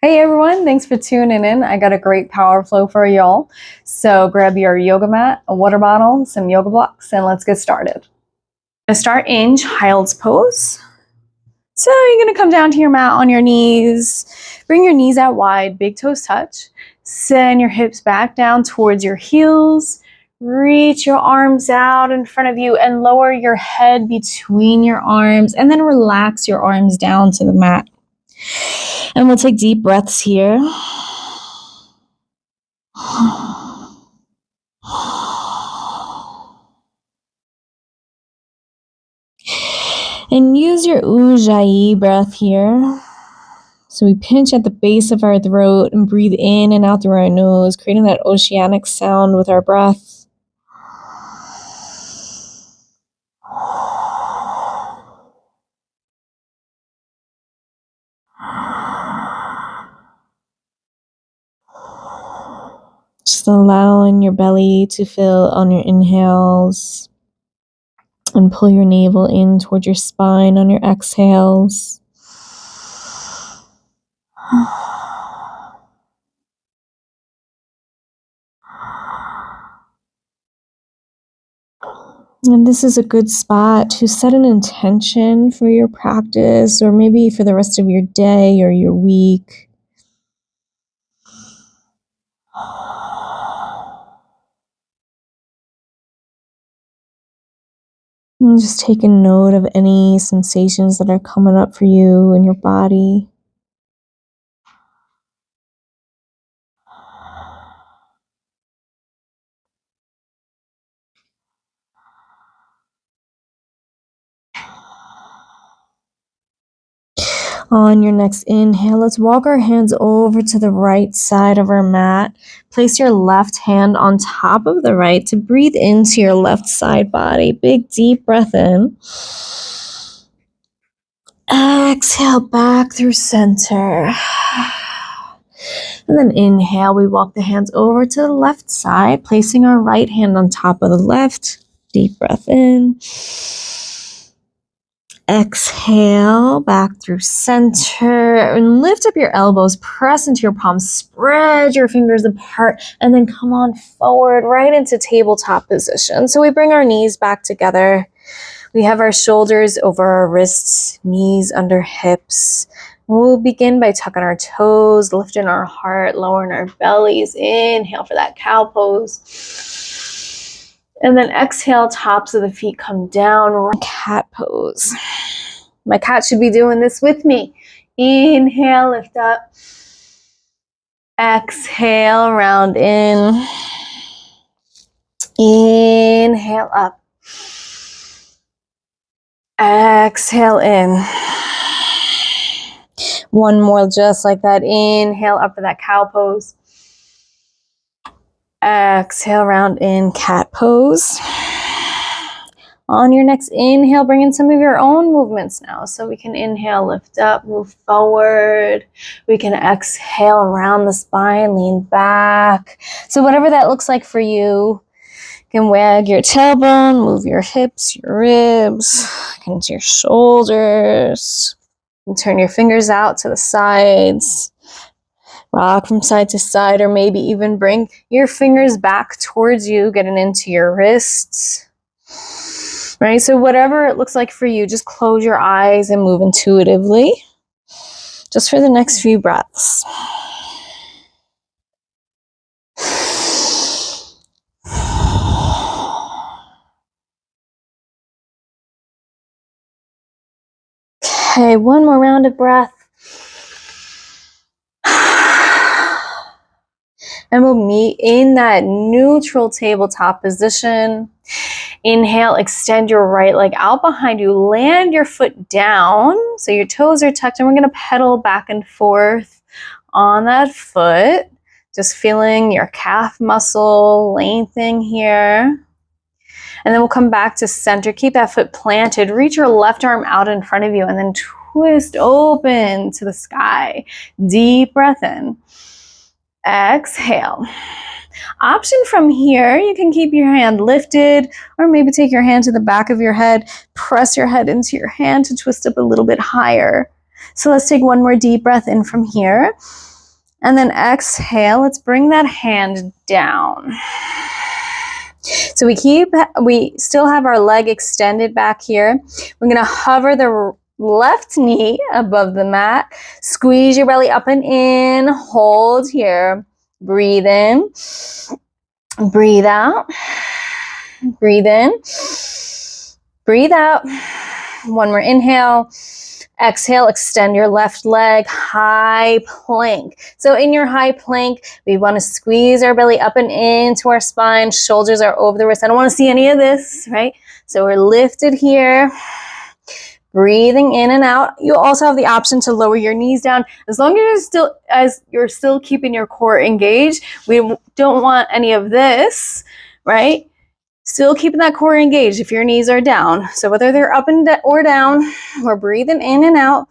Hey everyone, thanks for tuning in. I got a great power flow for y'all. So grab your yoga mat, a water bottle, some yoga blocks, and let's get started. To start in child's pose. So you're gonna come down to your mat on your knees. Bring your knees out wide, big toes touch. Send your hips back down towards your heels. Reach your arms out in front of you and lower your head between your arms, and then relax your arms down to the mat. And we'll take deep breaths here. And use your Ujjayi breath here. So we pinch at the base of our throat and breathe in and out through our nose, creating that oceanic sound with our breath. Just allowing your belly to fill on your inhales and pull your navel in towards your spine on your exhales. And this is a good spot to set an intention for your practice, or maybe for the rest of your day or your week. And just take a note of any sensations that are coming up for you in your body. On your next inhale, let's walk our hands over to the right side of our mat. Place your left hand on top of the right to breathe into your left side body. Big deep breath in. Exhale back through center. And then inhale, we walk the hands over to the left side, placing our right hand on top of the left. Deep breath in. Exhale back through center and lift up your elbows, press into your palms, spread your fingers apart, and then come on forward right into tabletop position. So we bring our knees back together. We have our shoulders over our wrists, knees under hips. We'll begin by tucking our toes, lifting our heart, lowering our bellies. Inhale for that cow pose. And then exhale, tops of the feet come down, cat pose. My cat should be doing this with me. Inhale, lift up. Exhale, round in. Inhale, up. Exhale, in. One more just like that. Inhale, up for that cow pose. Exhale, round in, cat pose. On your next inhale, bring in some of your own movements now. So we can inhale, lift up, move forward. We can exhale around the spine, lean back. So whatever that looks like for you, you can wag your tailbone, move your hips, your ribs, into your shoulders. And turn your fingers out to the sides. Rock from side to side, or maybe even bring your fingers back towards you, getting into your wrists. Right, so whatever it looks like for you, just close your eyes and move intuitively. Just for the next few breaths. Okay, one more round of breath. And we'll meet in that neutral tabletop position. Inhale, extend your right leg out behind you. Land your foot down so your toes are tucked, and we're going to pedal back and forth on that foot. Just feeling your calf muscle lengthening here. And then we'll come back to center. Keep that foot planted. Reach your left arm out in front of you and then twist open to the sky. Deep breath in. Exhale. Option from here, you can keep your hand lifted, or maybe take your hand to the back of your head, press your head into your hand to twist up a little bit higher. So let's take one more deep breath in from here. And then exhale, let's bring that hand down. So we still have our leg extended back here. We're gonna hover the left knee above the mat. Squeeze your belly up and in, hold here. Breathe in, breathe out, breathe in, breathe out. One more inhale. Exhale, extend your left leg, high plank. So in your high plank, we want to squeeze our belly up and into our spine. Shoulders are over the wrist. I don't want to see any of this, right? So we're lifted here. Breathing in and out. You also have the option to lower your knees down as long as you're still keeping your core engaged. We don't want any of this, right? Still keeping that core engaged if your knees are down. So whether they're up and or down, we're breathing in and out.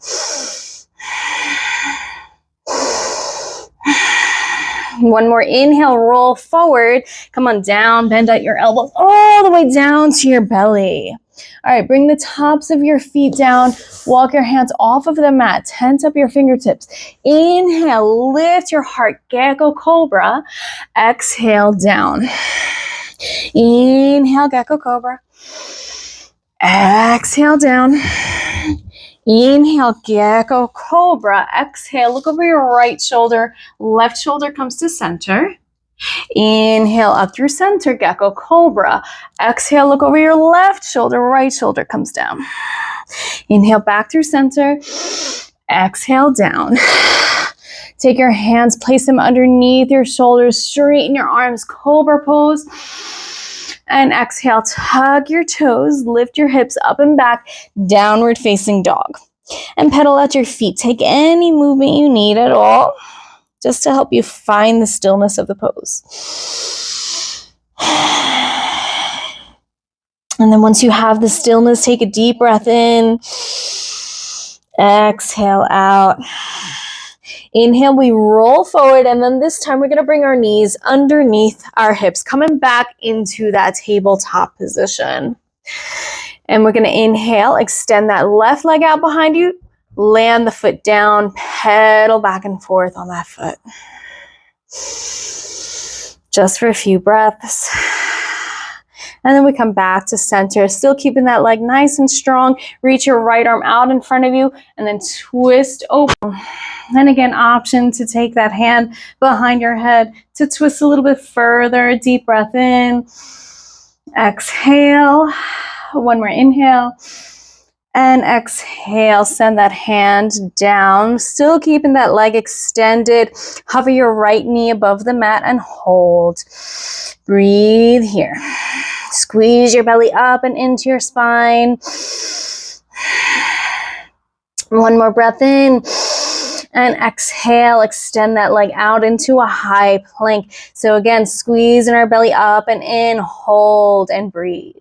One more inhale, roll forward. Come on down, bend at your elbows all the way down to your belly. All right, bring the tops of your feet down. Walk your hands off of the mat. Tense up your fingertips. Inhale, lift your heart, Gecko Cobra. Exhale, down. Inhale, Gecko Cobra. Exhale, down. Inhale, Gecko Cobra. Exhale, look over your right shoulder. Left shoulder comes to center. Inhale, up through center, Gecko Cobra. Exhale, look over your left shoulder. Right shoulder comes down. Inhale, back through center. Exhale, down. Take your hands, place them underneath your shoulders, straighten your arms, Cobra pose. And exhale, tug your toes, lift your hips up and back, downward facing dog. And pedal at your feet. Take any movement you need at all, just to help you find the stillness of the pose. And then once you have the stillness, take a deep breath in. Exhale out. Inhale, we roll forward, and then this time we're going to bring our knees underneath our hips, coming back into that tabletop position. And we're going to inhale, extend that left leg out behind you, land the foot down, pedal back and forth on that foot. Just for a few breaths. And then we come back to center, still keeping that leg nice and strong. Reach your right arm out in front of you and then twist open. And again, option to take that hand behind your head to twist a little bit further. Deep breath in. Exhale. One more inhale. And exhale, send that hand down. Still keeping that leg extended. Hover your right knee above the mat and hold. Breathe here. Squeeze your belly up and into your spine. One more breath in. And exhale, extend that leg out into a high plank. So again, squeezing our belly up and in, hold and breathe.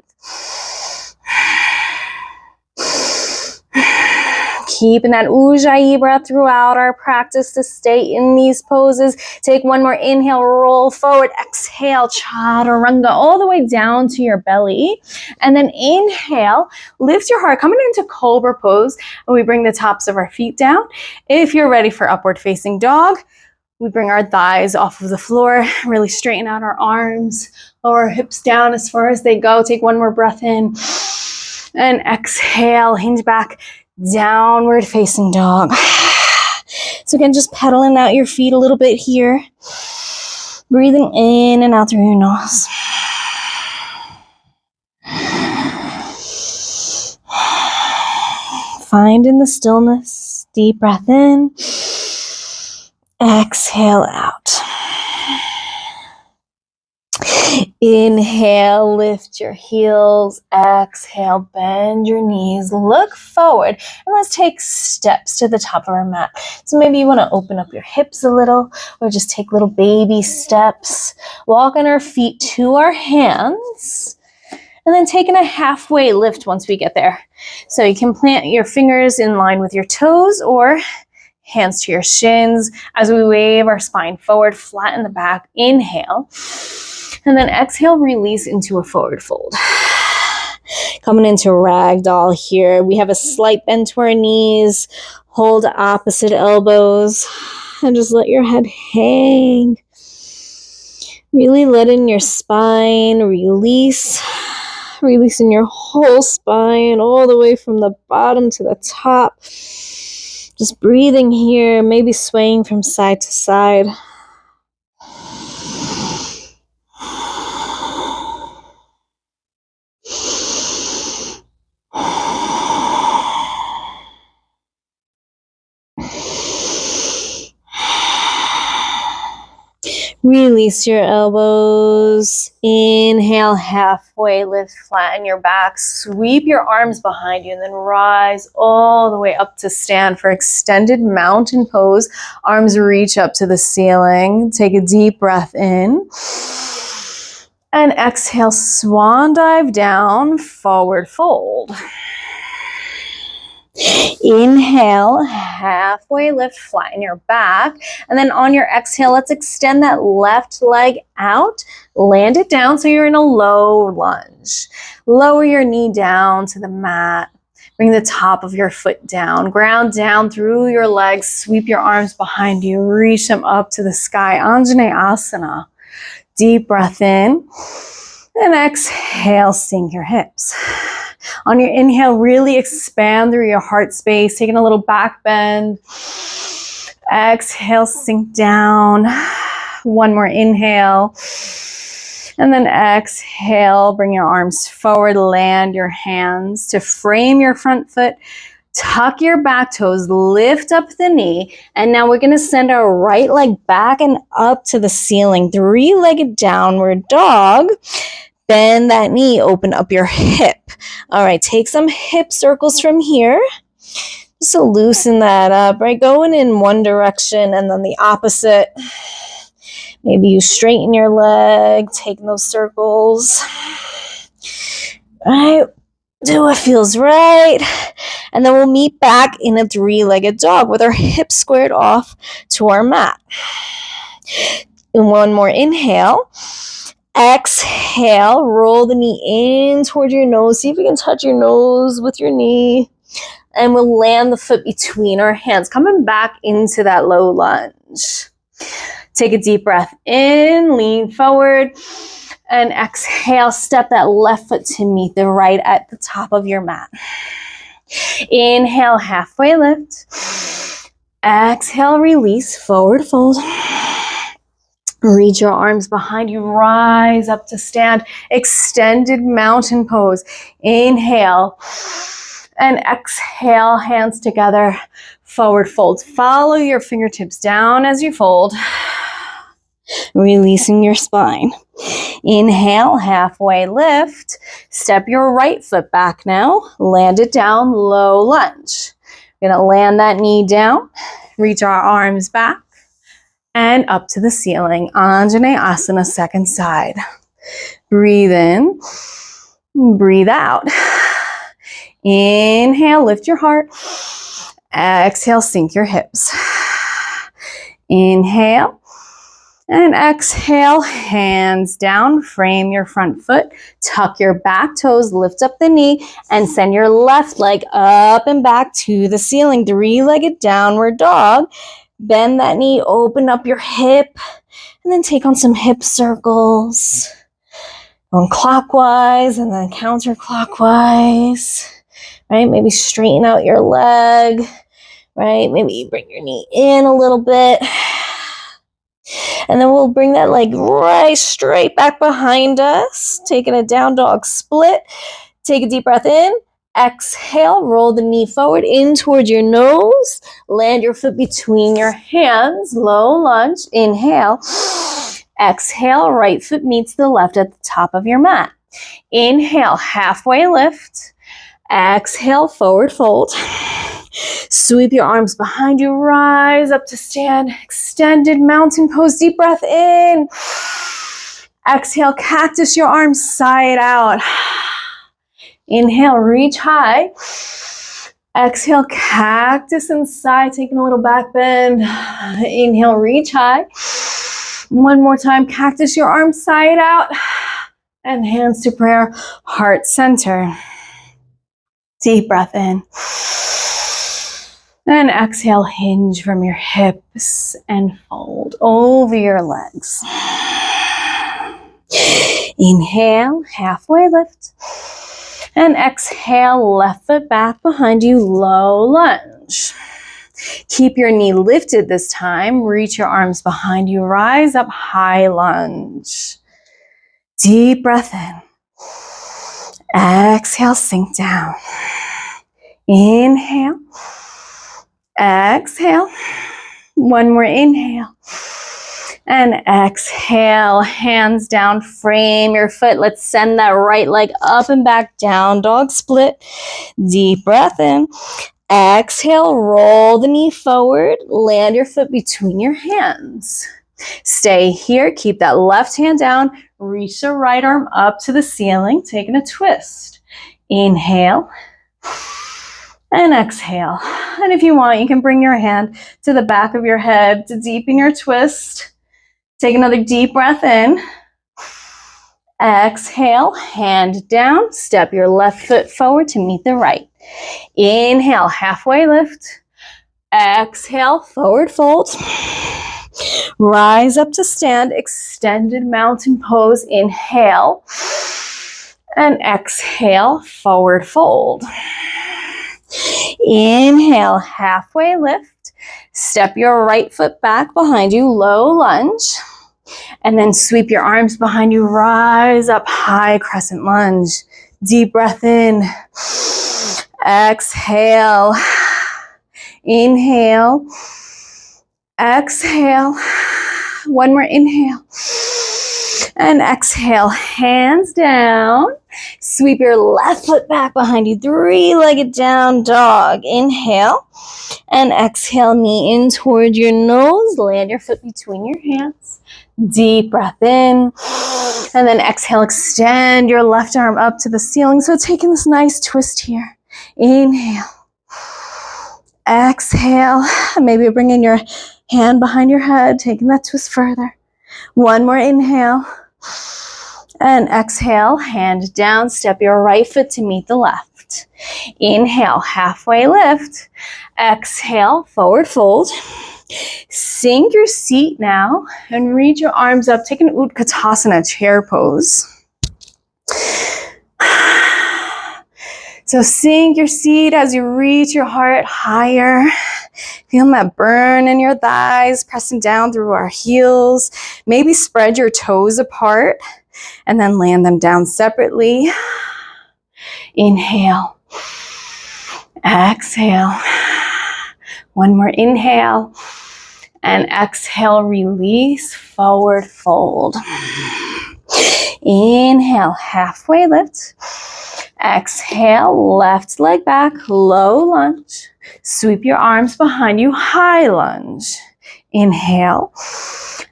Keeping that Ujjayi breath throughout our practice to stay in these poses. Take one more inhale, roll forward, exhale, chaturanga, all the way down to your belly. And then inhale, lift your heart, coming into Cobra pose, and we bring the tops of our feet down. If you're ready for upward facing dog, we bring our thighs off of the floor, really straighten out our arms, lower our hips down as far as they go. Take one more breath in, and exhale, hinge back, downward facing dog. So again, just pedaling out your feet a little bit here. Breathing in and out through your nose. Finding the stillness. Deep breath in. Exhale out. Inhale, lift your heels. Exhale, bend your knees. Look forward. And let's take steps to the top of our mat. So maybe you want to open up your hips a little, or just take little baby steps. Walk on our feet to our hands. And then taking a halfway lift once we get there. So you can plant your fingers in line with your toes or hands to your shins as we wave our spine forward, flatten the back. Inhale. And then exhale, release into a forward fold. Coming into ragdoll here. We have a slight bend to our knees. Hold opposite elbows. And just let your head hang. Really let in your spine, release. Releasing your whole spine all the way from the bottom to the top. Just breathing here, maybe swaying from side to side. Release your elbows. Inhale, halfway lift, flatten your back. Sweep your arms behind you and then rise all the way up to stand for extended mountain pose. Arms reach up to the ceiling. Take a deep breath in. And exhale, swan dive down, forward fold. Inhale, halfway lift, flatten your back. And then on your exhale, let's extend that left leg out. Land it down so you're in a low lunge. Lower your knee down to the mat. Bring the top of your foot down. Ground down through your legs. Sweep your arms behind you. Reach them up to the sky. Anjaneyasana. Deep breath in. And exhale, sink your hips. On your inhale, really expand through your heart space, taking a little back bend. Exhale, sink down. One more inhale. And then exhale, bring your arms forward, land your hands to frame your front foot. Tuck your back toes, lift up the knee. And now we're going to send our right leg back and up to the ceiling. Three-legged downward dog. Bend that knee, open up your hip. All right, take some hip circles from here. Just to loosen that up, right? Going in one direction and then the opposite. Maybe you straighten your leg, take those circles. All right, do what feels right. And then we'll meet back in a three-legged dog with our hips squared off to our mat. And one more inhale. Exhale, roll the knee in toward your nose. See if you can touch your nose with your knee. And we'll land the foot between our hands, coming back into that low lunge. Take a deep breath in, lean forward, and exhale, step that left foot to meet the right at the top of your mat. Inhale, halfway lift. Exhale, release, forward fold. Reach your arms behind you, rise up to stand, extended mountain pose. Inhale and exhale, hands together, forward fold. Follow your fingertips down as you fold, releasing your spine. Inhale, halfway lift. Step your right foot back now, land it down, low lunge. We're gonna land that knee down, reach our arms back, and up to the ceiling. Anjaneyasana, second side. Breathe in, breathe out. Inhale, lift your heart. Exhale, sink your hips. Inhale and exhale, hands down, frame your front foot, tuck your back toes, lift up the knee, and send your left leg up and back to the ceiling. Three-legged downward dog. Bend that knee, open up your hip, and then take on some hip circles. Going clockwise and then counterclockwise, right? Maybe straighten out your leg, right? Maybe bring your knee in a little bit. And then we'll bring that leg right straight back behind us, taking a down dog split. Take a deep breath in. Exhale, roll the knee forward in towards your nose. Land your foot between your hands. Low lunge. Inhale. Exhale, right foot meets the left at the top of your mat. Inhale, halfway lift. Exhale, forward fold. Sweep your arms behind you. Rise up to stand. Extended mountain pose. Deep breath in. Exhale, cactus your arms side out. Inhale, reach high. Exhale, cactus inside, taking a little back bend. Inhale, reach high. One more time, cactus your arms side out. And hands to prayer, heart center. Deep breath in. And exhale, hinge from your hips and fold over your legs. Inhale, halfway lift. And exhale, left foot back behind you, low lunge. Keep your knee lifted this time. Reach your arms behind you. Rise up, high lunge. Deep breath in. Exhale, sink down. Inhale. Exhale. One more inhale. And exhale, hands down, frame your foot. Let's send that right leg up and back, down dog split. Deep breath in. Exhale, roll the knee forward, land your foot between your hands. Stay here, keep that left hand down, reach the right arm up to the ceiling, taking a twist. Inhale and exhale. And if you want, you can bring your hand to the back of your head to deepen your twist. Take another deep breath in. Exhale, hand down, step your left foot forward to meet the right. Inhale, halfway lift. Exhale, forward fold. Rise up to stand, extended mountain pose. Inhale. And exhale, forward fold. Inhale, halfway lift. Step your right foot back behind you, low lunge. And then sweep your arms behind you, rise up, high crescent lunge. Deep breath in. Exhale. Inhale. Exhale. One more inhale. And exhale, hands down. Sweep your left foot back behind you, three-legged down dog. Inhale. And exhale, knee in toward your nose. Land your foot between your hands. Deep breath in. And then exhale, extend your left arm up to the ceiling. So taking this nice twist here. Inhale. Exhale. Maybe bring in your hand behind your head, taking that twist further. One more inhale. And exhale, hand down, step your right foot to meet the left. Inhale, halfway lift. Exhale, forward fold. Sink your seat now and reach your arms up. Take an Utkatasana, chair pose. So sink your seat as you reach your heart higher. Feeling that burn in your thighs, pressing down through our heels. Maybe spread your toes apart and then land them down separately. Inhale. Exhale. One more inhale. And exhale, release, forward fold. Inhale, halfway lift. Exhale, left leg back, low lunge. Sweep your arms behind you, high lunge. Inhale.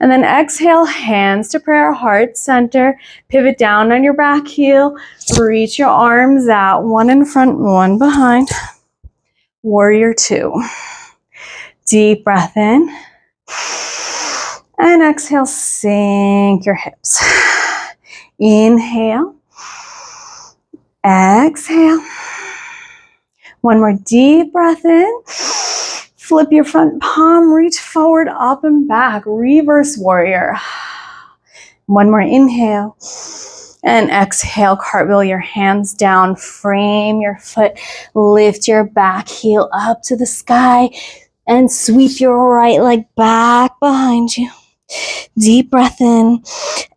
And then exhale, hands to prayer, heart center. Pivot down on your back heel. Reach your arms out, one in front, one behind. Warrior two. Deep breath in. And exhale, sink your hips. Inhale. Exhale. One more deep breath in. Flip your front palm, reach forward, up and back. Reverse warrior. One more inhale. And exhale, cartwheel your hands down. Frame your foot. Lift your back heel up to the sky. And sweep your right leg back behind you. Deep breath in.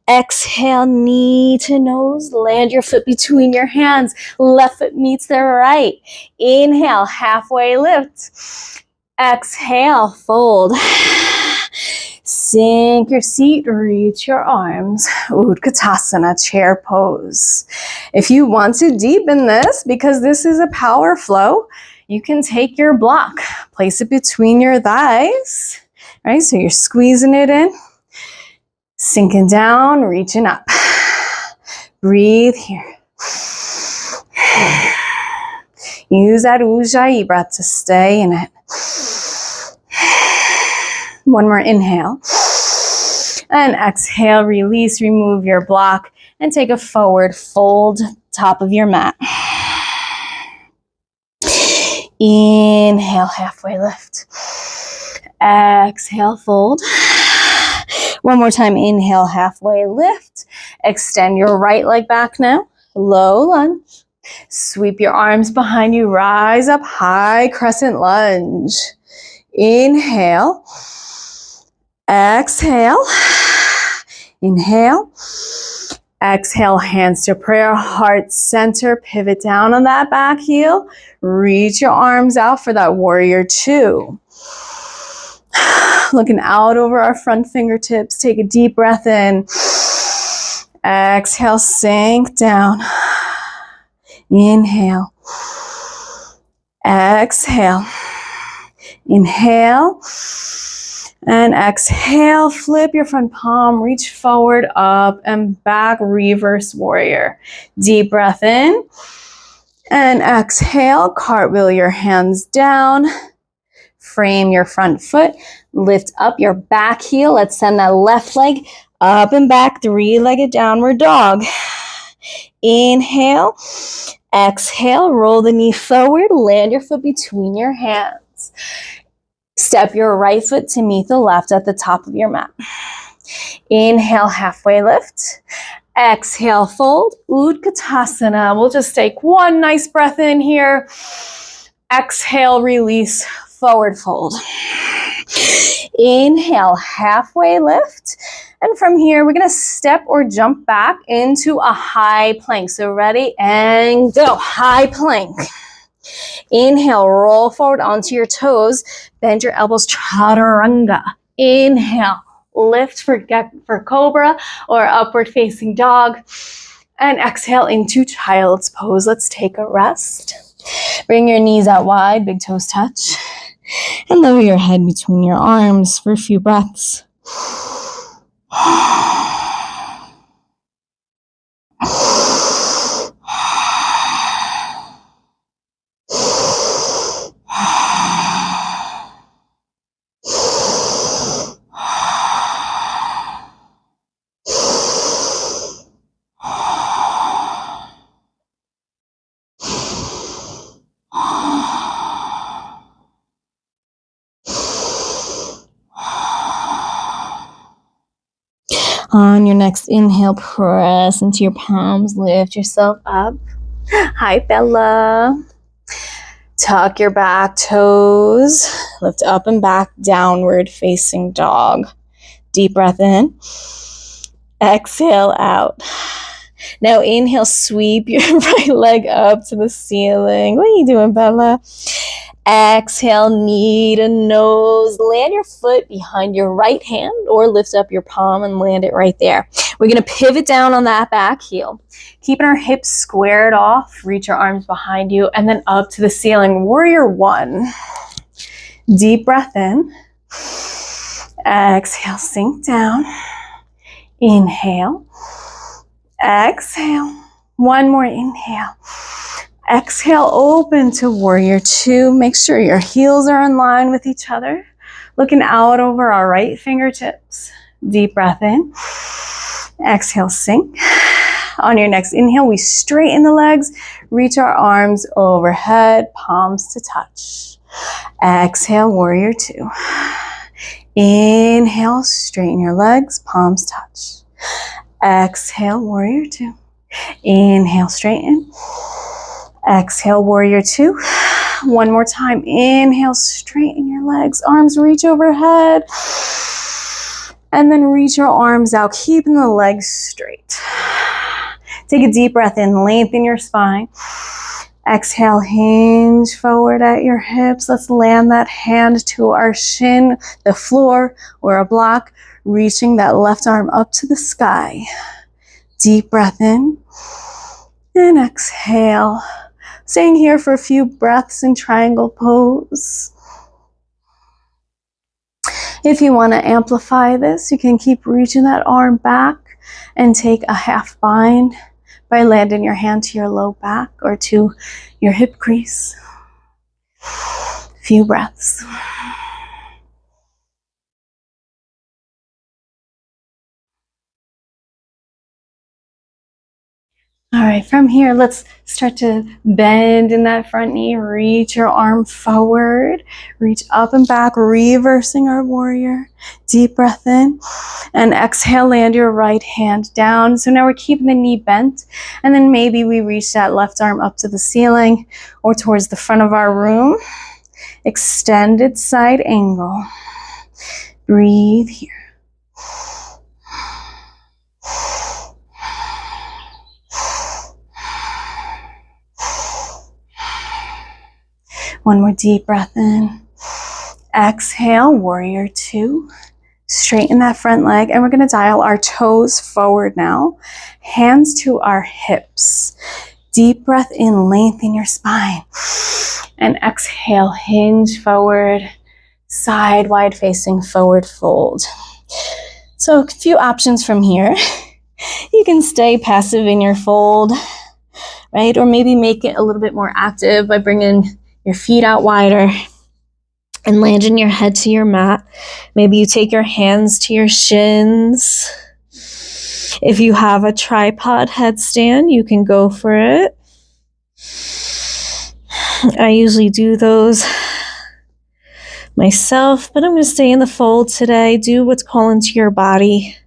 Exhale, knee to nose. Land your foot between your hands. Left foot meets the right. Inhale, halfway lift. Exhale, fold. Sink your seat, reach your arms. Utkatasana, chair pose. If you want to deepen this, because this is a power flow, you can take your block, place it between your thighs, right? So you're squeezing it in, sinking down, reaching up. Breathe here. Use that Ujjayi breath to stay in it. One more inhale. And exhale, release, remove your block, and take a forward fold, top of your mat. Inhale, halfway lift. Exhale, fold. One more time, inhale, halfway lift. Extend your right leg back now. Low lunge. Sweep your arms behind you. Rise up, high crescent lunge. Inhale. Exhale. Inhale. Exhale, hands to prayer, heart center, pivot down on that back heel. Reach your arms out for that warrior two. Looking out over our front fingertips. Take a deep breath in. Exhale, sink down. Inhale. Exhale. Inhale. And exhale, flip your front palm, reach forward, up and back, reverse warrior. Deep breath in. And exhale, cartwheel your hands down. Frame your front foot. Lift up your back heel. Let's send that left leg up and back, three-legged downward dog. Inhale. Exhale, roll the knee forward, land your foot between your hands. Step your right foot to meet the left at the top of your mat. Inhale, halfway lift. Exhale, fold. Utkatasana. We'll just take one nice breath in here. Exhale, release, forward fold. Inhale, halfway lift. And from here, we're going to step or jump back into a high plank. So ready and go. High plank. Inhale, roll forward onto your toes. Bend your elbows, chaturanga. Inhale, lift for cobra or upward facing dog. And exhale into child's pose. Let's take a rest. Bring your knees out wide, big toes touch. And lower your head between your arms for a few breaths. On your next inhale, press into your palms, lift yourself up. Hi, Bella. Tuck your back toes, lift up and back, downward facing dog. Deep breath in, exhale out. Now inhale, sweep your right leg up to the ceiling. What are you doing, Bella? Exhale, knee to nose. Land your foot behind your right hand or lift up your palm and land it right there. We're going to pivot down on that back heel. Keeping our hips squared off. Reach your arms behind you and then up to the ceiling. Warrior one. Deep breath in. Exhale, sink down. Inhale. Exhale. One more inhale. Exhale, open to warrior two. Make sure your heels are in line with each other. Looking out over our right fingertips. Deep breath in. Exhale, sink. On your next inhale, we straighten the legs. Reach our arms overhead, palms to touch. Exhale, warrior two. Inhale, straighten your legs, palms touch. Exhale, warrior two. Inhale, straighten. Exhale, warrior two. One more time. Inhale, straighten your legs. Arms reach overhead. And then reach your arms out, keeping the legs straight. Take a deep breath in, lengthen your spine. Exhale, hinge forward at your hips. Let's land that hand to our shin, the floor, or a block, reaching that left arm up to the sky. Deep breath in and exhale. Staying here for a few breaths in triangle pose. If you want to amplify this, you can keep reaching that arm back and take a half bind by landing your hand to your low back or to your hip crease. Few breaths. All right, from here, let's start to bend in that front knee. Reach your arm forward, reach up and back, reversing our warrior. Deep breath in, and exhale, land your right hand down. So now we're keeping the knee bent, and then maybe we reach that left arm up to the ceiling or towards the front of our room. Extended side angle. Breathe here. One more deep breath in. Exhale, warrior two. Straighten that front leg, and we're going to dial our toes forward now. Hands to our hips. Deep breath in, lengthen your spine. And exhale, hinge forward, side wide facing forward fold. So a few options from here. You can stay passive in your fold, right? Or maybe make it a little bit more active by bringing your feet out wider and landing your head to your mat. Maybe you take your hands to your shins. If you have a tripod headstand, you can go for it. I usually do those myself, but I'm going to stay in the fold today. Do what's calling to your body.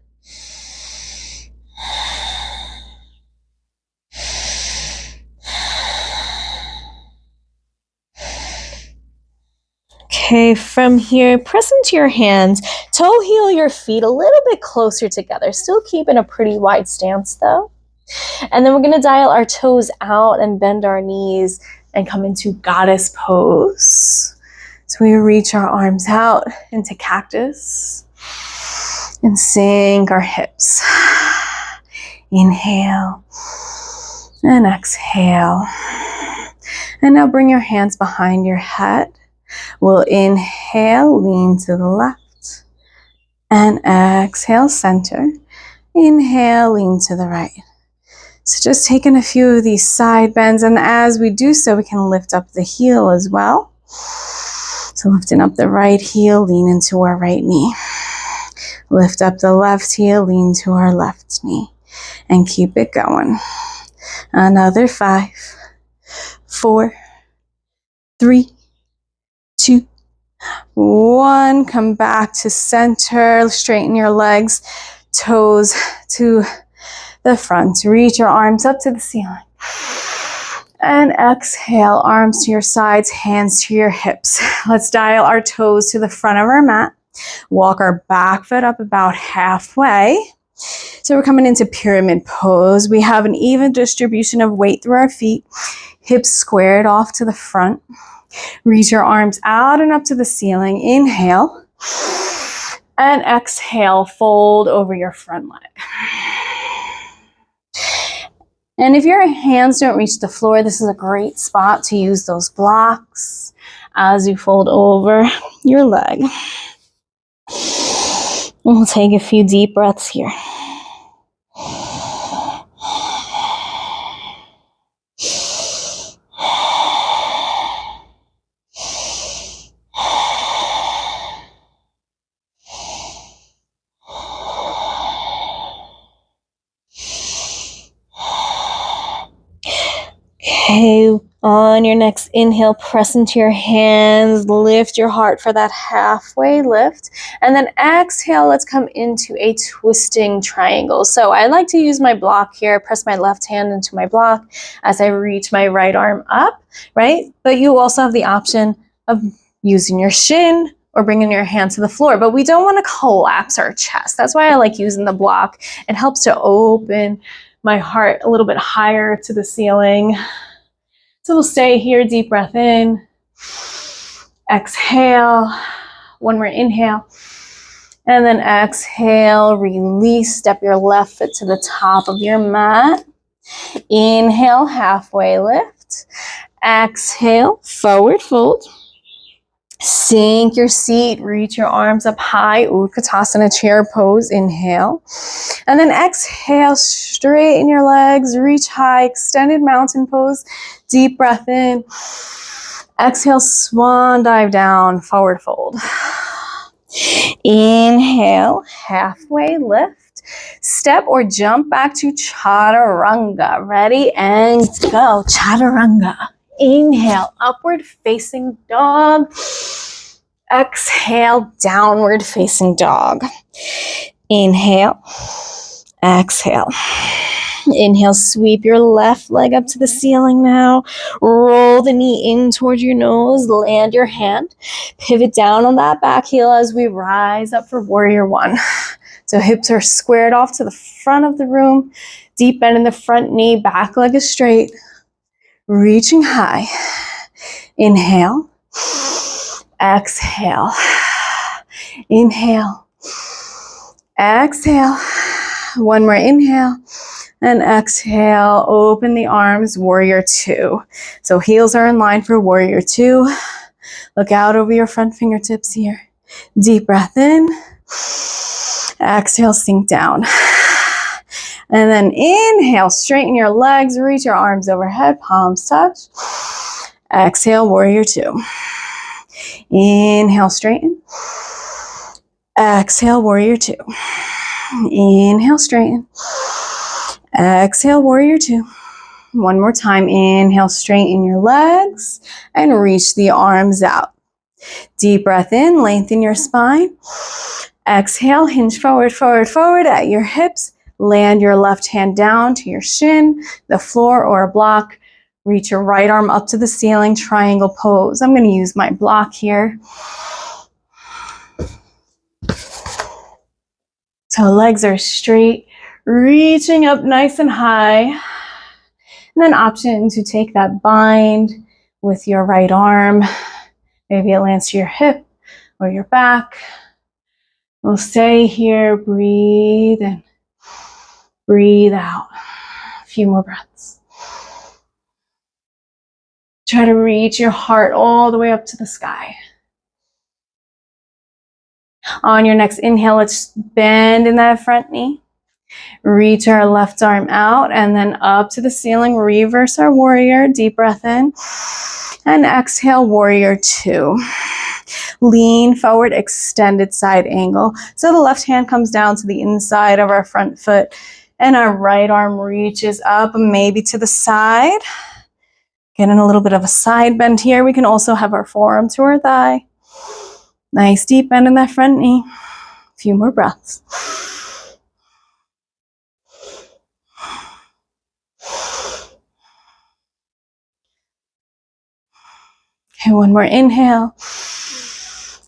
Okay, from here, press into your hands. Toe heel your feet a little bit closer together. Still keeping a pretty wide stance though. And then we're going to dial our toes out and bend our knees and come into goddess pose. So we reach our arms out into cactus and sink our hips. Inhale and exhale. And now bring your hands behind your head. We'll inhale, lean to the left, and exhale, center. Inhale, lean to the right. So just taking a few of these side bends, and as we do so, we can lift up the heel as well. So lifting up the right heel, lean into our right knee. Lift up the left heel, lean to our left knee, and keep it going. Another 5, 4, 3, 2, 1. Come back to center. Straighten your legs, toes to the front. Reach your arms up to the ceiling. And exhale, arms to your sides, hands to your hips. Let's dial our toes to the front of our mat. Walk our back foot up about halfway. So we're coming into pyramid pose. We have an even distribution of weight through our feet. Hips squared off to the front. Reach your arms out and up to the ceiling. Inhale. And exhale, fold over your front leg. And if your hands don't reach the floor, this is a great spot to use those blocks as you fold over your leg. We'll take a few deep breaths here. Okay, on your next inhale, press into your hands, lift your heart for that halfway lift, and then exhale, let's come into a twisting triangle. So I like to use my block here, press my left hand into my block as I reach my right arm up, right? But you also have the option of using your shin or bringing your hand to the floor, but we don't want to collapse our chest. That's why I like using the block. It helps to open my heart a little bit higher to the ceiling. So we'll stay here, deep breath in, exhale, one more inhale, and then exhale, release, step your left foot to the top of your mat. Inhale, halfway lift, exhale, forward fold. Sink your seat, reach your arms up high, Utkatasana chair pose, inhale. And then exhale, straighten your legs, reach high, extended mountain pose, deep breath in. Exhale, swan dive down, forward fold. Inhale, halfway lift. Step or jump back to chaturanga. Ready and go. Chaturanga. Inhale, upward facing dog. Exhale, downward facing dog. Inhale, exhale. Inhale, sweep your left leg up to the ceiling now. Roll the knee in towards your nose. Land your hand. Pivot down on that back heel as we rise up for warrior one. So hips are squared off to the front of the room. Deep bend in the front knee. Back leg is straight. Reaching high. Inhale. Exhale. Inhale. Exhale. One more inhale. And exhale, open the arms, warrior two. So heels are in line for warrior two. Look out over your front fingertips here. Deep breath in. Exhale, sink down. And then inhale, straighten your legs, reach your arms overhead, palms touch. Exhale, warrior two. Inhale, straighten. Exhale, warrior two. Inhale, straighten. Exhale, warrior two. One more time. Inhale, straighten your legs and reach the arms out. Deep breath in, lengthen your spine. Exhale, hinge forward, forward, forward at your hips. Land your left hand down to your shin, the floor or a block. Reach your right arm up to the ceiling, triangle pose. I'm going to use my block here. So legs are straight. Reaching up nice and high. And then option to take that bind with your right arm. Maybe it lands to your hip or your back. We'll stay here, breathe in, breathe out. A few more breaths. Try to reach your heart all the way up to the sky. On your next inhale, let's bend in that front knee. Reach our left arm out and then up to the ceiling. Reverse our warrior. Deep breath in. And exhale, warrior two. Lean forward, extended side angle. So the left hand comes down to the inside of our front foot and our right arm reaches up, maybe to the side. Getting a little bit of a side bend here. We can also have our forearm to our thigh. Nice deep bend in that front knee. A few more breaths. Okay, one more inhale.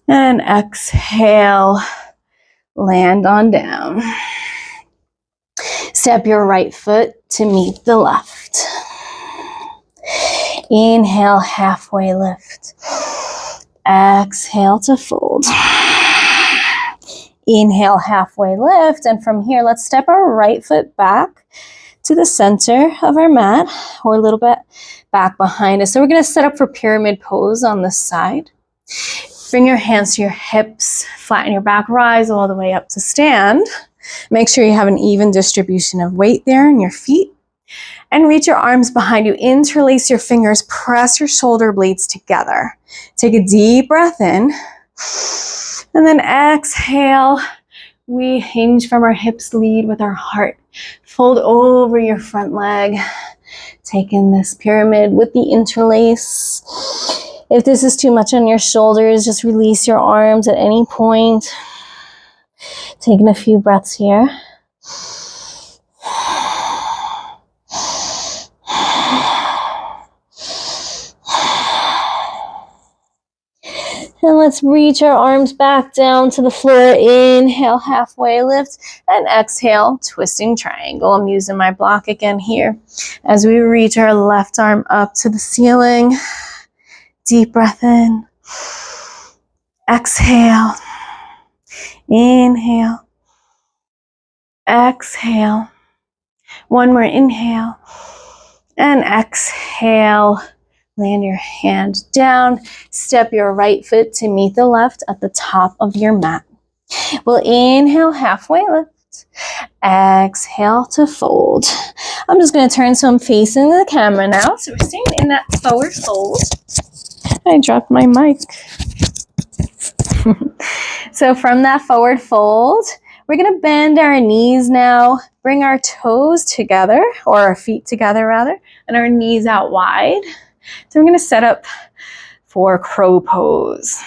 And exhale. Land on down. Step your right foot to meet the left. Inhale, halfway lift. Exhale to fold. Inhale, halfway lift. And from here, let's step our right foot back to the center of our mat or a little bit back behind us. So we're going to set up for pyramid pose on this side. Bring your hands to your hips, flatten your back, rise all the way up to stand. Make sure you have an even distribution of weight there in your feet. And reach your arms behind you. Interlace your fingers, press your shoulder blades together. Take a deep breath in. And then exhale. We hinge from our hips, lead with our heart. Fold over your front leg. Take in this pyramid with the interlace. If this is too much on your shoulders, just release your arms at any point. Taking a few breaths here. And let's reach our arms back down to the floor. Inhale, halfway lift, and exhale, twisting triangle. I'm using my block again here. As we reach our left arm up to the ceiling, deep breath in, exhale, inhale, exhale, one more inhale, and exhale. Land your hand down. Step your right foot to meet the left at the top of your mat. We'll inhale, halfway lift. Exhale to fold. I'm just going to turn so I'm facing the camera now. So we're staying in that forward fold. I dropped my mic. So from that forward fold, we're gonna bend our knees now, bring our toes together, or our feet together rather, and our knees out wide. So we're gonna set up for crow pose.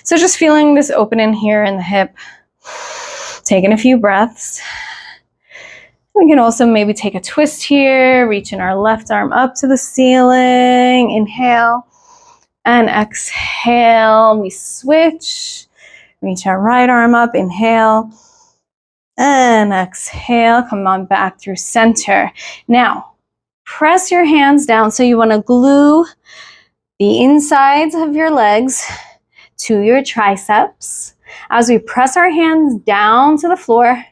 So just feeling this opening here in the hip, taking a few breaths. We can also maybe take a twist here, reaching our left arm up to the ceiling. Inhale and exhale. We switch. Reach our right arm up. Inhale and exhale. Come on back through center. Now, press your hands down. So you want to glue the insides of your legs to your triceps. As we press our hands down to the floor,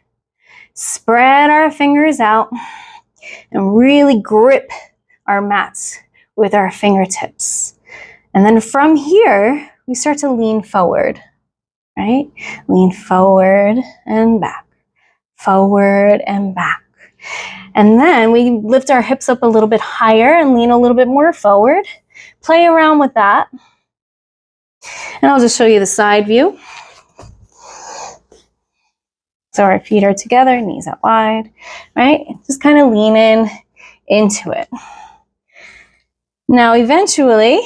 spread our fingers out and really grip our mats with our fingertips. And then from here, we start to lean forward, right? Lean forward and back, forward and back. And then we lift our hips up a little bit higher and lean a little bit more forward. Play around with that. And I'll just show you the side view. So our feet are together, knees out wide, right? Just kind of lean into it. Now, eventually,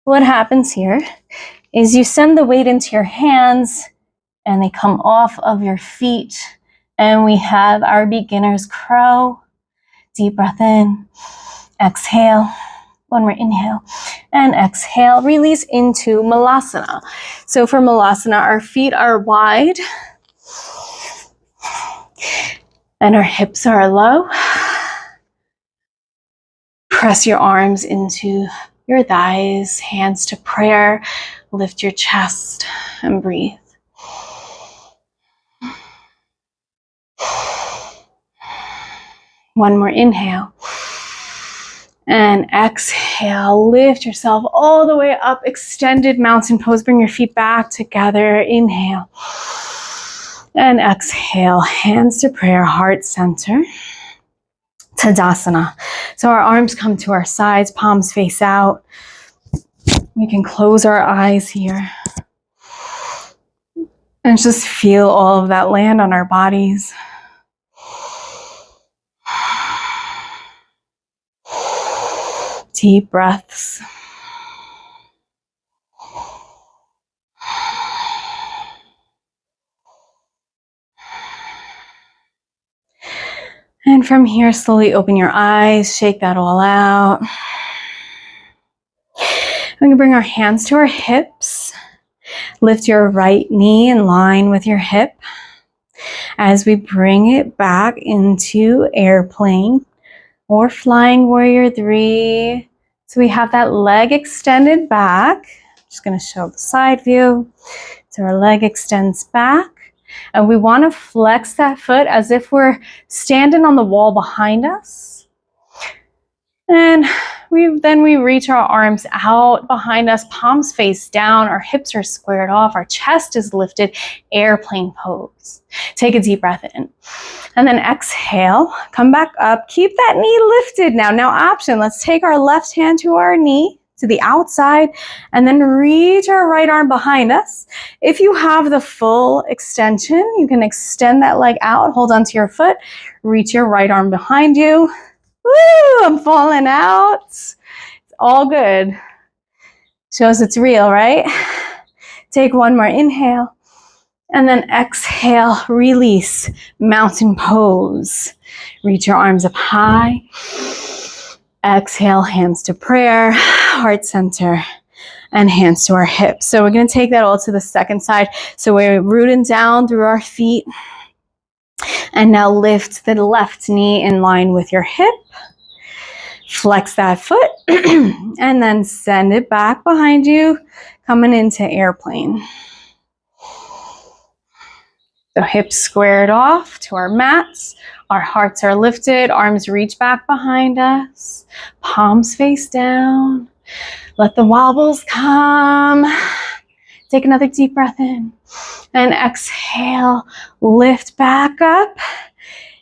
what happens here is you send the weight into your hands and they come off of your feet. And we have our beginner's crow. Deep breath in, exhale. One more inhale and exhale. Release into Malasana. So for Malasana, our feet are wide and our hips are low. Press your arms into your thighs, hands to prayer. Lift your chest and breathe. One more inhale. And exhale, lift yourself all the way up, extended mountain pose. Bring your feet back together. Inhale. And exhale, hands to prayer, heart center. Tadasana. So our arms come to our sides, palms face out. We can close our eyes here. And just feel all of that land on our bodies. Deep breaths. And from here, slowly open your eyes, shake that all out. We can bring our hands to our hips. Lift your right knee in line with your hip. As we bring it back into airplane or flying warrior 3. So we have that leg extended back. Just going to show the side view. So our leg extends back. And we want to flex that foot as if we're standing on the wall behind us. And then we reach our arms out behind us, palms face down, our hips are squared off, our chest is lifted, airplane pose. Take a deep breath in. And then exhale, come back up, keep that knee lifted now. Now option, let's take our left hand to our knee, to the outside, and then reach our right arm behind us. If you have the full extension, you can extend that leg out, hold onto your foot, reach your right arm behind you. Woo, I'm falling out. It's all good. Shows it's real, right? Take one more inhale, and then exhale, release, mountain pose. Reach your arms up high. Exhale, hands to prayer, heart center, and hands to our hips. So we're going to take that all to the second side. So we're rooting down through our feet. And now lift the left knee in line with your hip. Flex that foot. And then send it back behind you, coming into airplane. So hips squared off to our mats. Our hearts are lifted, arms reach back behind us, palms face down. Let the wobbles come. Take another deep breath in and exhale. Lift back up,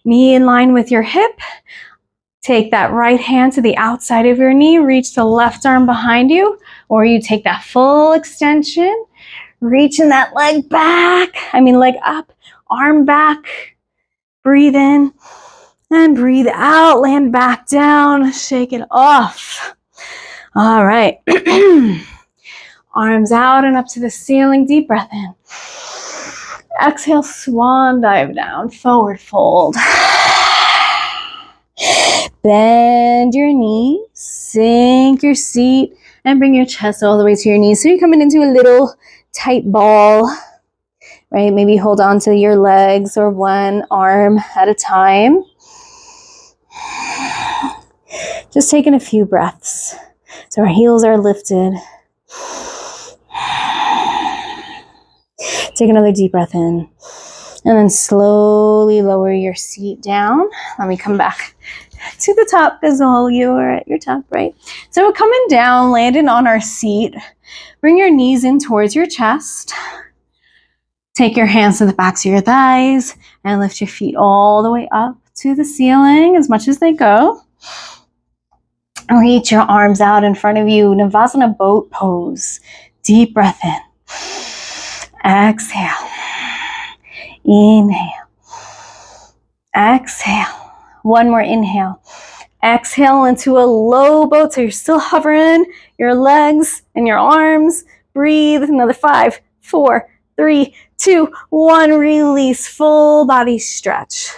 knee in line with your hip. Take that right hand to the outside of your knee, reach the left arm behind you, or you take that full extension, Reaching that leg back. Leg up, arm back. Breathe in and breathe out. Land back down. Shake it off. All right. Arms out and up to the ceiling. Deep breath in. Exhale, swan dive down. Forward fold. Bend your knees. Sink your seat and bring your chest all the way to your knees. So you're coming into a little tight ball, right? Maybe hold on to your legs or one arm at a time. Just taking a few breaths. So our heels are lifted. Take another deep breath in. And then slowly lower your seat down. Let me come back to the top because all of you are at your top, right? So we're coming down, landing on our seat. Bring your knees in towards your chest. Take your hands to the backs of your thighs and lift your feet all the way up to the ceiling as much as they go. Reach your arms out in front of you. Navasana boat pose. Deep breath in. Exhale. Inhale. Exhale. One more inhale. Exhale into a low boat. So you're still hovering your legs and your arms. Breathe. Another 5, 4, 3, 2, 1. Release. Full body stretch.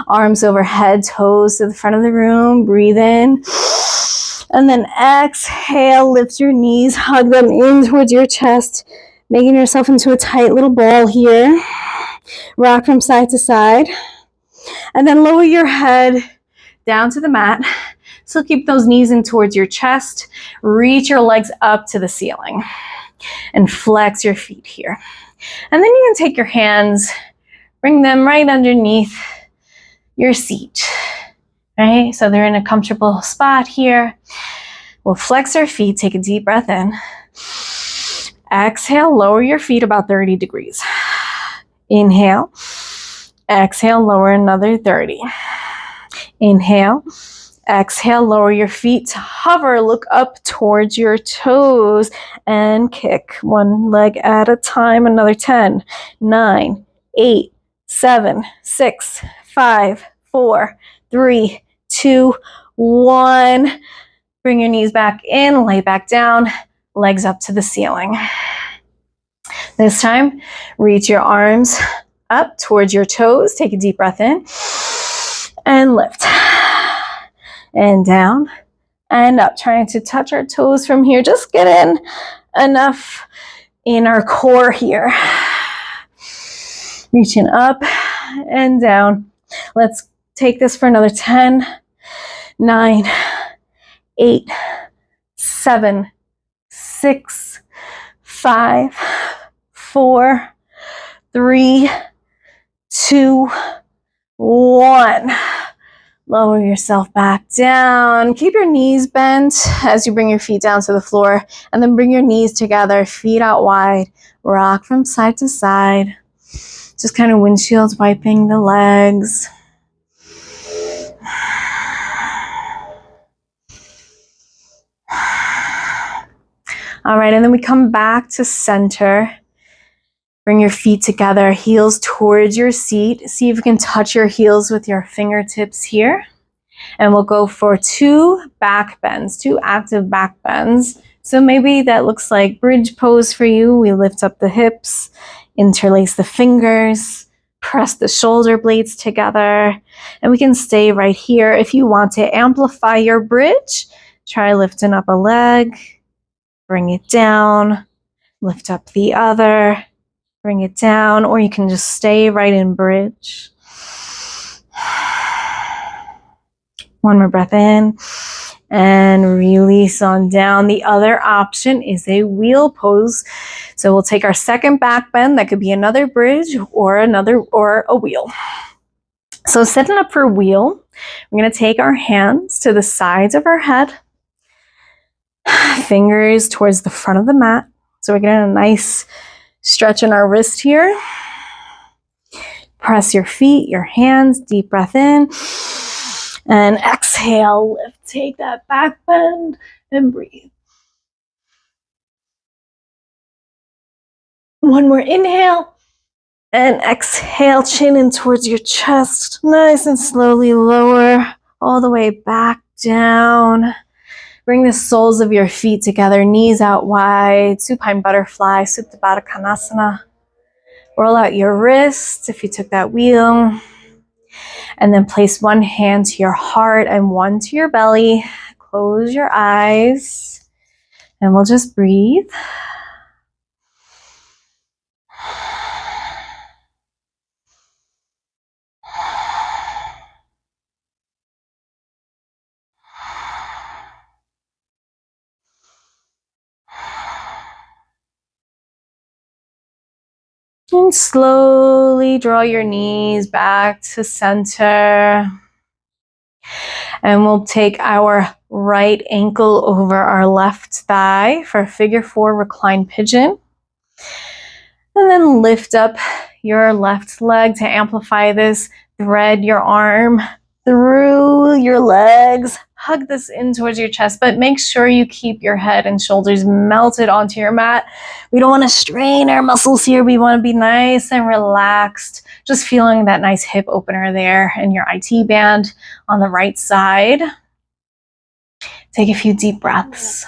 Arms overhead, toes to the front of the room. Breathe in. And then exhale. Lift your knees. Hug them in towards your chest. Making yourself into a tight little ball here. Rock from side to side. And then lower your head down to the mat. So keep those knees in towards your chest. Reach your legs up to the ceiling. And flex your feet here. And then you can take your hands, bring them right underneath your seat. Right? So they're in a comfortable spot here. We'll flex our feet. Take a deep breath in. Exhale, lower your feet about 30 degrees. Inhale. Exhale, lower another 30. Inhale. Exhale, lower your feet to hover. Look up towards your toes and kick. One leg at a time. Another 10, 9, 8, 7, 6, 5, 4, 3, 2, 1. Bring your knees back in, lay back down. Legs up to the ceiling. This time, reach your arms up towards your toes. Take a deep breath in and lift. And down and up. Trying to touch our toes from here. Just get in enough in our core here. Reaching up and down. Let's take this for another 10, 9, 8, 7, 6, 5, 4, 3, 2, 1. Lower yourself back down. Keep your knees bent as you bring your feet down to the floor. And then bring your knees together, feet out wide. Rock from side to side. Just kind of windshield wiping the legs. All right, and then we come back to center. Bring your feet together, heels towards your seat. See if you can touch your heels with your fingertips here. And we'll go for 2 back bends, 2 active back bends. So maybe that looks like bridge pose for you. We lift up the hips, interlace the fingers, press the shoulder blades together. And we can stay right here. If you want to amplify your bridge, try lifting up a leg. Bring it down, lift up the other, bring it down, or you can just stay right in bridge. One more breath in and release on down. The other option is a wheel pose. So we'll take our second back bend. That could be another bridge or a wheel. So setting up for wheel, we're going to take our hands to the sides of our head. Fingers towards the front of the mat. So we're getting a nice stretch in our wrist here. Press your feet, your hands, deep breath in. And exhale, lift. Take that back bend and breathe. One more inhale. And exhale, chin in towards your chest. Nice and slowly lower all the way back down. Bring the soles of your feet together, knees out wide, supine butterfly, Supta Baddha Konasana. Roll out your wrists if you took that wheel. And then place one hand to your heart and one to your belly. Close your eyes and we'll just breathe. And slowly draw your knees back to center. And we'll take our right ankle over our left thigh for a figure 4 reclined pigeon. And then lift up your left leg to amplify this. Thread your arm through your legs. Hug this in towards your chest, but make sure you keep your head and shoulders melted onto your mat. We don't want to strain our muscles here. We want to be nice and relaxed. Just feeling that nice hip opener there in your IT band on the right side. Take a few deep breaths.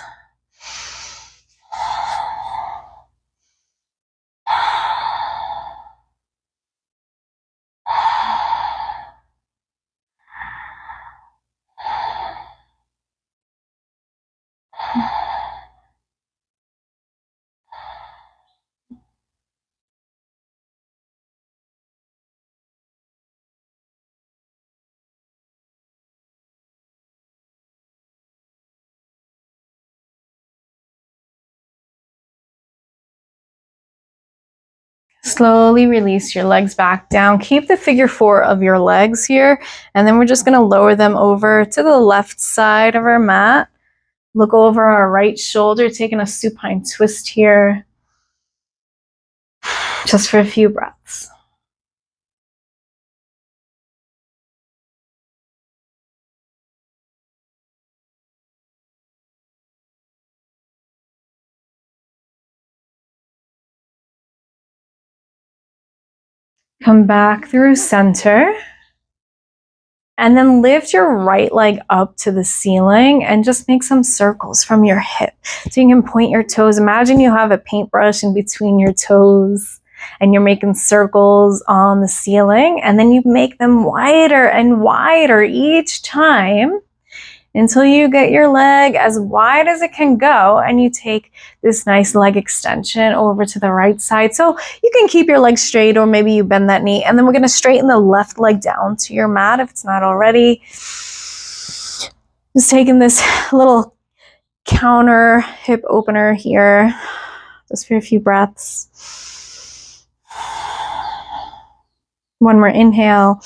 Slowly release your legs back down. Keep the figure 4 of your legs here. And then we're just going to lower them over to the left side of our mat. Look over our right shoulder, taking a supine twist here. Just for a few breaths. Come back through center. And then lift your right leg up to the ceiling and just make some circles from your hip. So you can point your toes. Imagine you have a paintbrush in between your toes and you're making circles on the ceiling, and then you make them wider and wider each time until you get your leg as wide as it can go, and you take this nice leg extension over to the right side. So you can keep your leg straight, or maybe you bend that knee, and then we're going to straighten the left leg down to your mat if it's not already. Just taking this little counter hip opener here, just for a few breaths. One more inhale.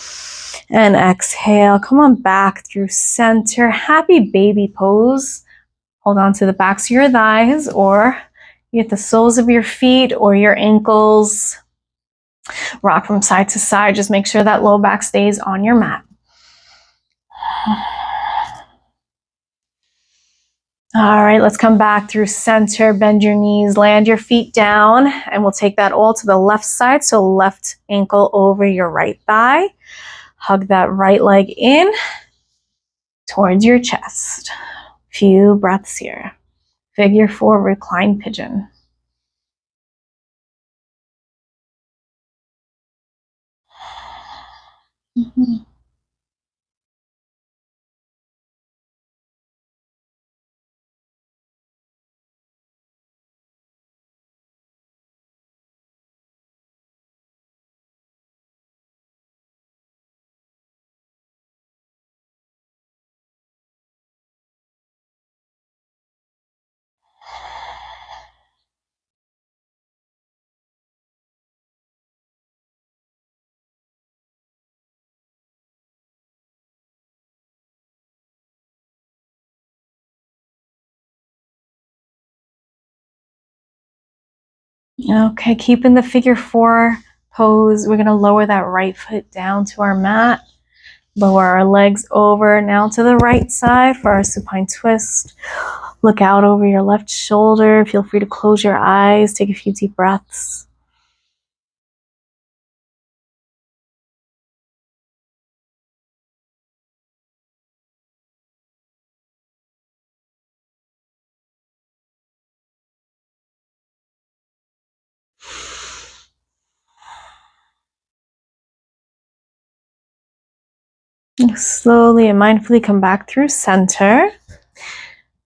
And exhale, come on back through center. Happy baby pose. Hold on to the backs of your thighs, or you get the soles of your feet or your ankles. Rock from side to side. Just make sure that low back stays on your mat. All right, let's come back through center. Bend your knees, land your feet down, and we'll take that all to the left side. So left ankle over your right thigh. Hug that right leg in towards your chest. Few breaths here. Figure 4 reclined pigeon. Okay, keeping the figure 4 pose. We're going to lower that right foot down to our mat. Lower our legs over now to the right side for our supine twist. Look out over your left shoulder. Feel free to close your eyes. Take a few deep breaths. Slowly and mindfully come back through center.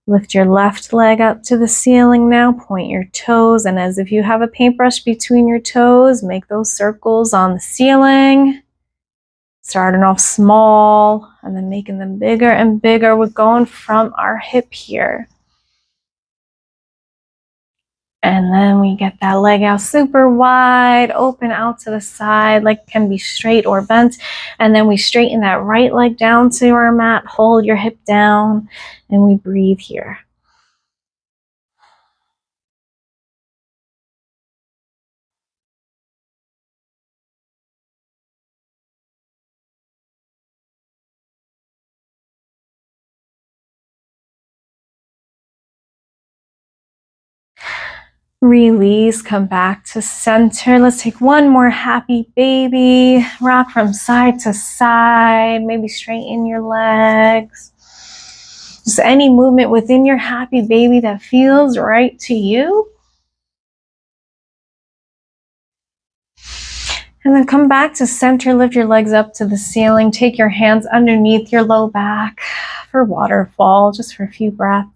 Lift your left leg up to the ceiling now. Point your toes, and as if you have a paintbrush between your toes, make those circles on the ceiling. Starting off small and then making them bigger and bigger. We're going from our hip here. And then we get that leg out super wide, open out to the side, leg can be straight or bent. And then we straighten that right leg down to our mat, hold your hip down, and we breathe here. Release, come back to center. Let's take one more happy baby. Rock from side to side, maybe straighten your legs. Just any movement within your happy baby that feels right to you. And then come back to center, lift your legs up to the ceiling. Take your hands underneath your low back for waterfall, just for a few breaths.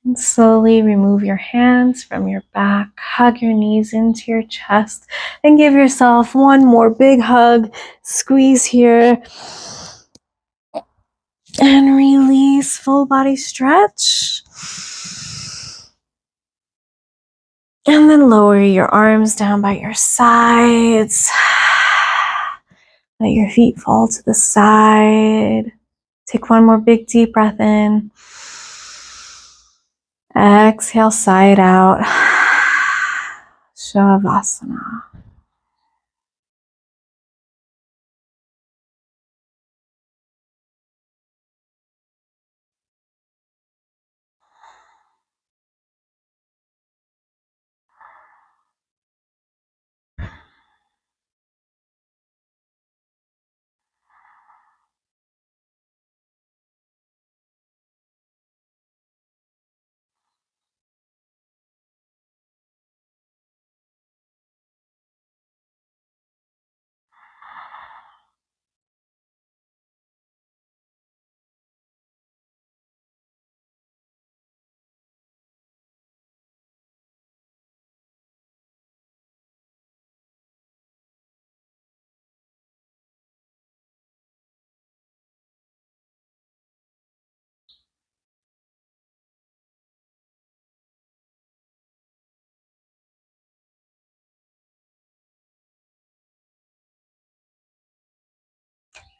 And slowly remove your hands from your back, hug your knees into your chest, and give yourself one more big hug. Squeeze here. And release, full body stretch. And then lower your arms down by your sides. Let your feet fall to the side. Take one more big deep breath in. Exhale, side out. Shavasana.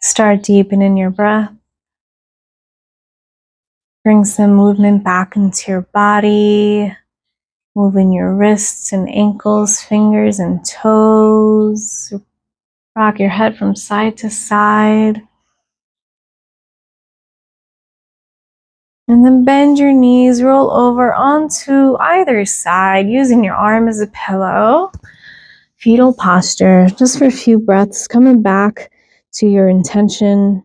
Start deepening your breath. Bring some movement back into your body. Moving your wrists and ankles, fingers and toes. Rock your head from side to side. And then bend your knees, roll over onto either side, using your arm as a pillow. Fetal posture, just for a few breaths, coming back to your intention.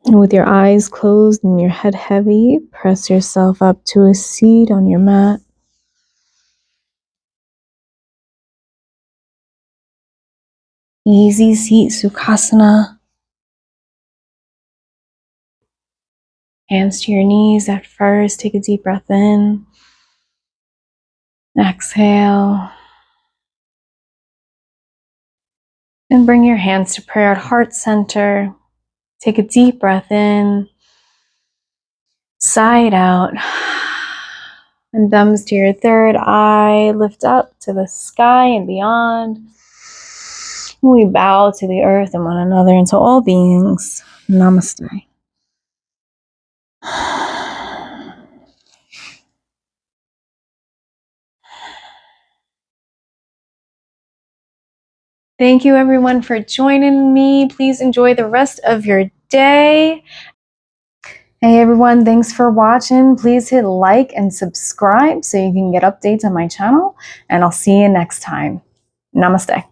And with your eyes closed and your head heavy, press yourself up to a seat on your mat. Easy seat Sukhasana. Hands to your knees at first. Take a deep breath in. Exhale. And bring your hands to prayer at heart center. Take a deep breath in. Side out. And thumbs to your third eye. Lift up to the sky and beyond. We bow to the earth and one another and to all beings. Namaste. Thank you everyone for joining me. Please enjoy the rest of your day. Hey everyone, thanks for watching. Please hit like and subscribe so you can get updates on my channel, and I'll see you next time. Namaste.